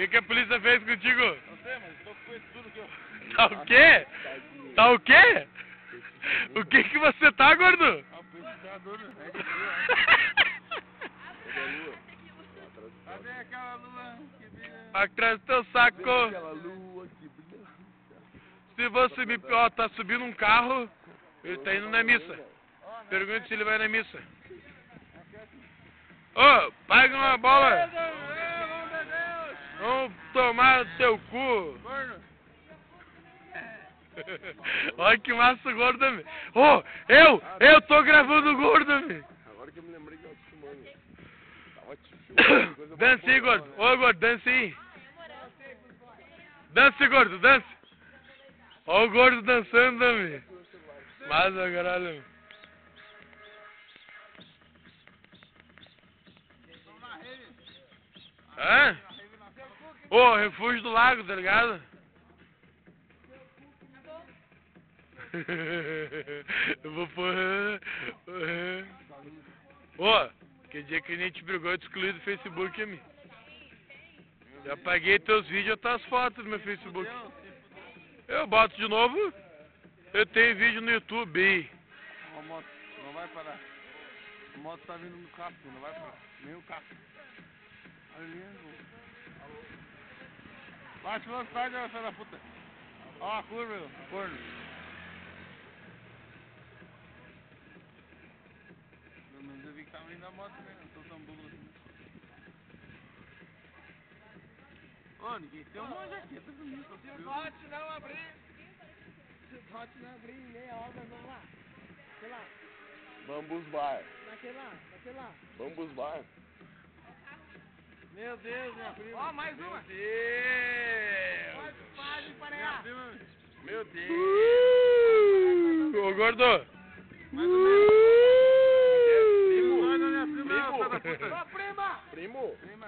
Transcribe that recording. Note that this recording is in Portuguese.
que a polícia fez contigo? Não sei, mas tô com isso tudo que eu... Tá o quê? Tá o quê? O que você tá, gordo? Ah, o pescador, né? Cadê aquela lua que brilha? Atrás do teu saco. Aquela lua que brilha. Se você me... Ó, tá subindo um carro, ele tá indo na missa. Pergunta se ele vai na missa. Ô, paga uma bola. Vamos tomar no teu cu. Corno. Olha que massa o gordo, velho. Ô, eu tô gravando o gordo, velho. Agora que eu me lembrei que eu te filmando. Tava te filmando. coisa Dança aí, boa, gordo. né? Ô, gordo, dança aí. Dança, gordo, dança. Ó o gordo dançando, velho. Massa, caralho. Hã? Ô, refúgio do lago, tá ligado? Eu vou pôr... Ô, que dia que a gente brigou, eu te excluí do Facebook, amigo. Já apaguei teus vídeos e tuas fotos no meu Facebook. Eu boto de novo. Eu tenho vídeo no YouTube. A moto não vai parar. A moto tá vindo no casco, não vai parar. Nem o casco. Ali, bate velocidade, filha da puta. Ó a curva, o corno. Pelo menos eu vi que tava vindo a moto, né? Não tô tão burro assim. Ô, ninguém tem uma jaqueta bonita. Se o dote não abrir, meia hora, vamos lá. Sei lá, Bambus Bar. naquele lá. Bambus Bar. Meu Deus, minha prima. Ó, mais uma. Deus! Faz Minha parear. prima. Meu Deus. Ô, gordo! Mais ou menos. Primo. Olha, minha prima, Primo. filha da puta. Ô, prima! Primo. Prima.